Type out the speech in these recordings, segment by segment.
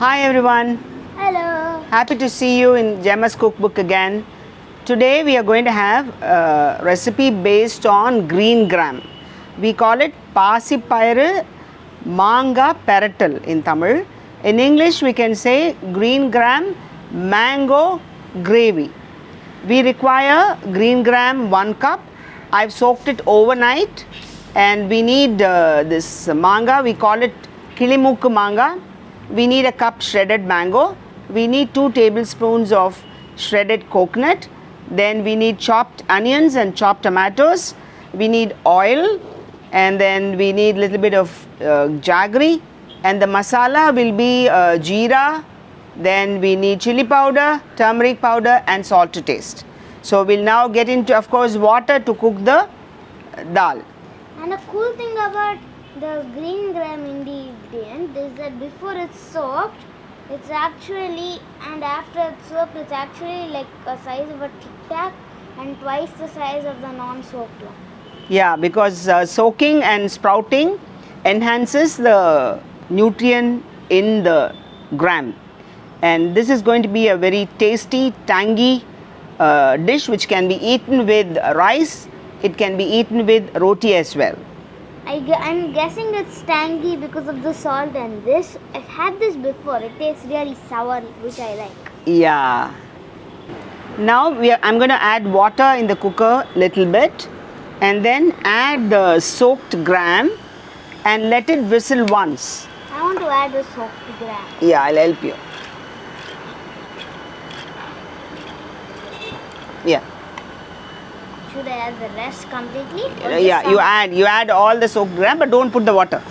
Hi everyone, Hello. happy to see you in Gemma's cookbook again. Today we are going to have a recipe based on green gram. We call it Pasipairu Manga Perattal in Tamil. In English we can say green gram mango gravy. We require green gram 1 cup. I've soaked it overnight and we need this manga, we call it Kilimukku manga. We need a cup shredded mango. We need 2 tablespoons of shredded coconut. Then we need chopped onions and chopped tomatoes. We need oil and then we need little bit of jaggery, and the masala will be jeera. Then we need chili powder, turmeric powder and salt to taste. So we'll now get into, of course, water to cook the dal. And a cool thing about the green gram ingredient is that before it's soaked, it's actually, and after it's soaked, it's actually like a size of a Tic Tac and twice the size of the non-soaked one. Yeah, because soaking and sprouting enhances the nutrient in the gram. And this is going to be a very tasty, tangy dish which can be eaten with rice. It can be eaten with roti as well. I'm guessing it's tangy because of the salt and this. I've had this before. It tastes really sour, which I like. Yeah. Now I'm going to add water in the cooker little bit and then add the soaked gram and let it whistle once. I want to add the soaked gram. Yeah, I'll help you. Yeah. Should I add the rest completely? Or Yeah, just you add all the soaked gram, but don't put the water.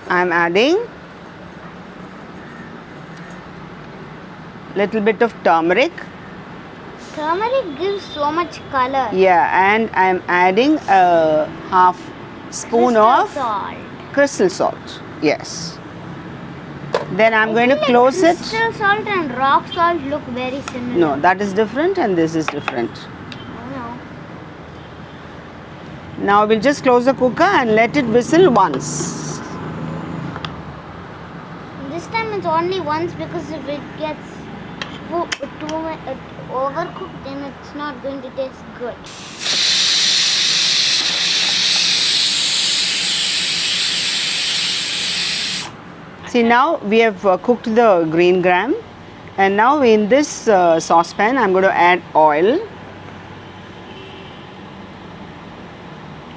I'm adding little bit of turmeric. Turmeric gives so much color. Yeah, and I'm adding a half spoon Crystal of salt. crystal salt. Yes. Then I'm I going to feel close like it. crystal salt and rock salt look very similar. No, that is different and this is different. I know. Now we'll just close the cooker and let it whistle once. This time it's only once because if it gets overcooked, then it's not going to taste good. See, now we have cooked the green gram, and now in this saucepan I'm going to add oil.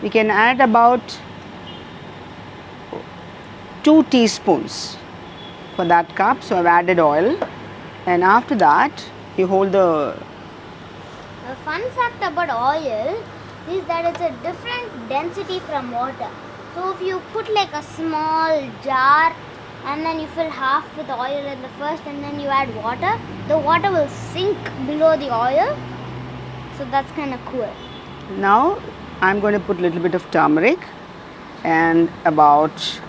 We can add about 2 teaspoons for that cup. So I've added oil, and after that you hold the The fun fact about oil is that it's a different density from water. So if you put like a small jar and then you fill half with oil in the first and then you add water, the water will sink below the oil. So that's kind of cool. Now I'm going to put a little bit of turmeric and about,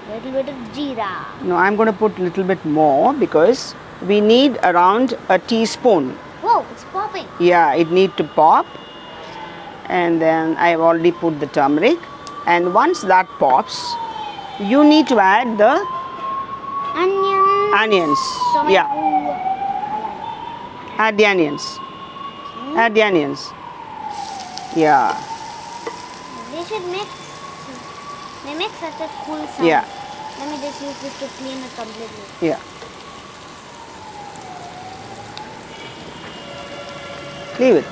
Little bit of jeera. no, I'm going to put a little bit more because we need around a teaspoon. Whoa, it's popping. Yeah, it need to pop, and then I've already put the turmeric, and once that pops you need to add the onions. So Yeah, add the onions. Add the onions. Yeah. They should make, they make such a cool sound. Yeah. Let me just use this to clean it completely. Yeah. Leave it.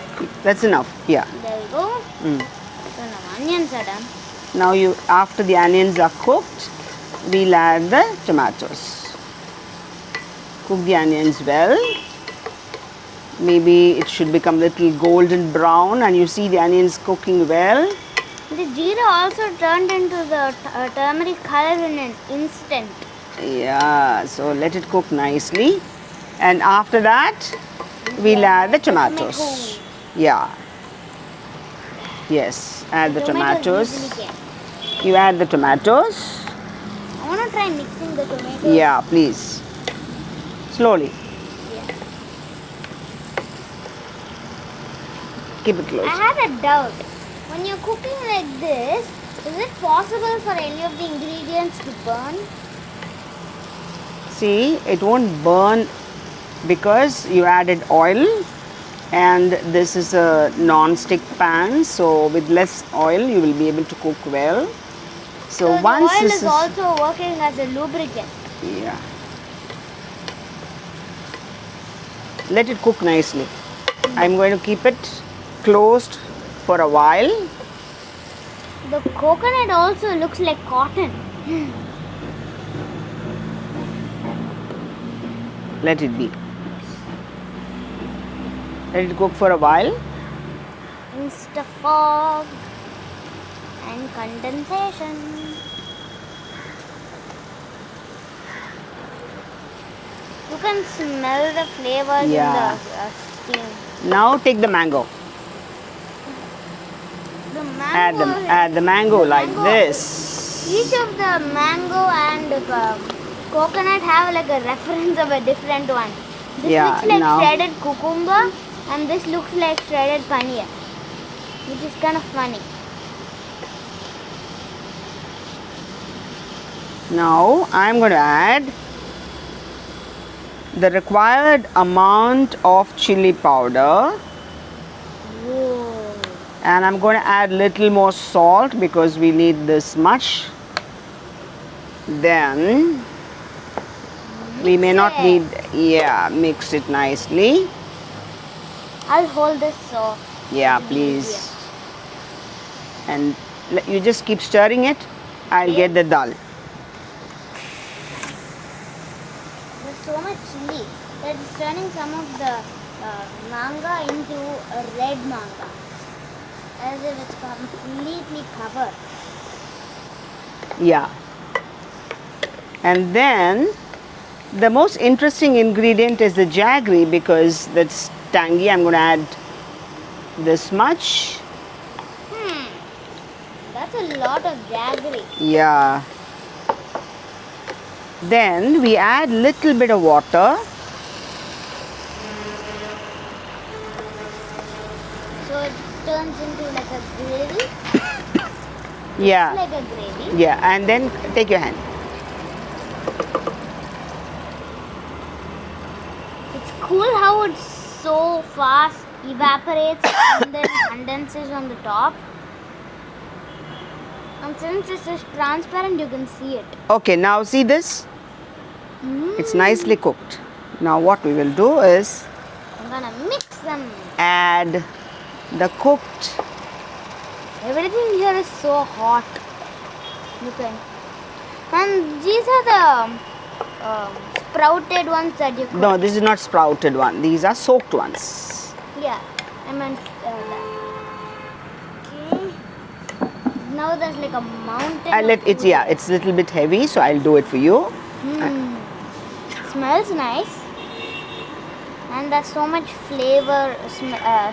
That's enough. Yeah. There we go. Mm. So now onions are done. Now after the onions are cooked, we'll add the tomatoes. Cook the onions well. Maybe it should become little golden brown, and you see the onions cooking well. The jeera also turned into the turmeric color in an instant. Yeah, so let it cook nicely, and after that we'll add the tomatoes. Yeah. Yes, add the tomatoes. Easily can. You add the tomatoes. I want to try mixing the tomatoes. Yeah, please. Slowly. Yeah. Keep it close. I had a doubt. When you're cooking like this, Is it possible for any of the ingredients to burn? See, it won't burn because you added oil, and this is a non-stick pan, so with less oil you will be able to cook well. So The once oil this is also working as a lubricant. yeah, let it cook nicely. I'm going to keep it closed for a while. The coconut also looks like cotton. Let it be. Let it cook for a while. Insta fog and condensation. You can smell the flavors Yeah. in the steam. Now take the mango. The mango. Add the mango like mango. this. Each of the mango and coconut have like a reference of a different one. This Yeah, looks like now- shredded cucumber and this looks like shredded paneer, which is kind of funny. Now I'm going to add the required amount of chili powder, Whoa. and I'm going to add little more salt because we need this much. Then we may not it. need, mix it nicely. I'll hold this so. Yeah, please. And you just keep stirring it. I'll get the dal. There's so much chili that it's turning some of the manga into a red manga, as if it's completely covered. Yeah. And then the most interesting ingredient is the jaggery because that's tangy. I'm going to add this much. That's a lot of jaggery. Yeah. Then we add little bit of water. So it turns into like a gravy. Yeah. Like a gravy. Yeah. And then take your hand. It's cool how it so fast evaporates and then condenses on the top. And since it's just transparent, you can see it. Okay. Now see this? It's nicely cooked. Now what we will do is I'm gonna mix them. add the cooked. Everything here is so hot. Look at. And these are the sprouted ones that you cook. No, this is not sprouted one. These are soaked ones. Yeah, I meant that. Okay. Now there's like a mountain. I'll let of it. food Yeah, here. it's a little bit heavy, so I'll do it for you. Smells nice. And there's so much flavor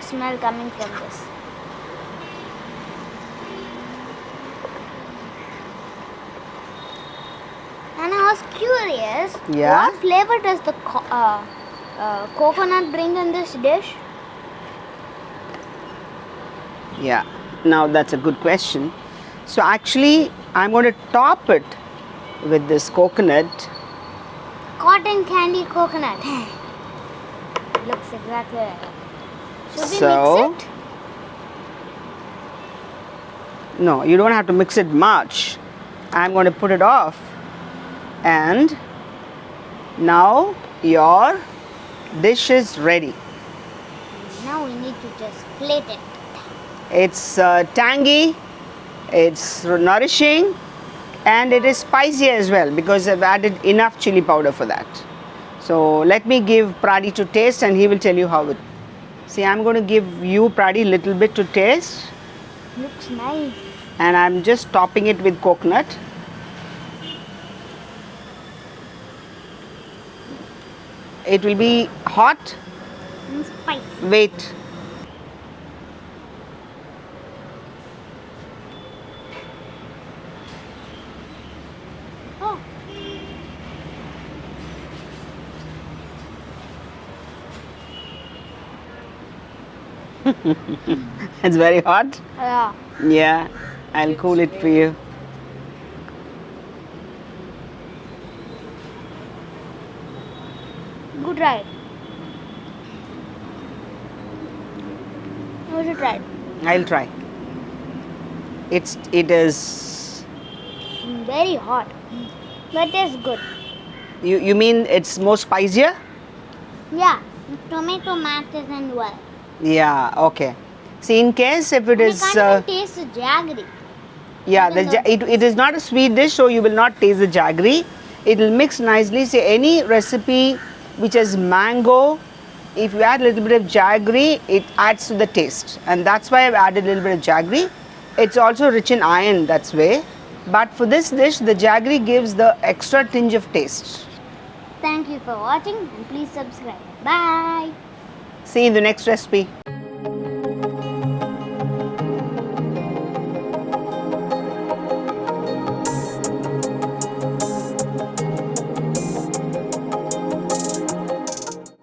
smell coming from this. And I was curious, Yeah? what flavor does the coconut bring in this dish? Yeah. Now that's a good question. So actually, I'm going to top it with this coconut. Cotton candy coconut. Looks exactly like it. Should we So- mix it? No, you don't have to mix it much. I'm going to put it off. And now your dish is ready. Now we need to just plate it. It's tangy, it's nourishing, and it is spicy as well because I've added enough chili powder for that. So let me give Pradi to taste and he will tell you how it. See, I'm going to give you, Pradi, little bit to taste, Looks nice. and I'm just topping it with coconut. It will be hot. And spicy. Wait. Oh, It's very hot. yeah. Yeah. I'll cool it for you. Good ride. You should try it. I'll try. It is. Very hot. But it's good. You mean it's more spicier? Yeah. Tomato matches and well. Yeah. Okay. See, in case if it You is. can't even taste the jaggery. Yeah, Even though- it is not a sweet dish, so you will not taste the jaggery. It will mix nicely. See, any recipe which has mango, if you add a little bit of jaggery, it adds to the taste. And that's why I've added a little bit of jaggery. It's also rich in iron, that's way. But for this dish, the jaggery gives the extra tinge of taste. Thank you for watching and please subscribe. Bye. See you in the next recipe.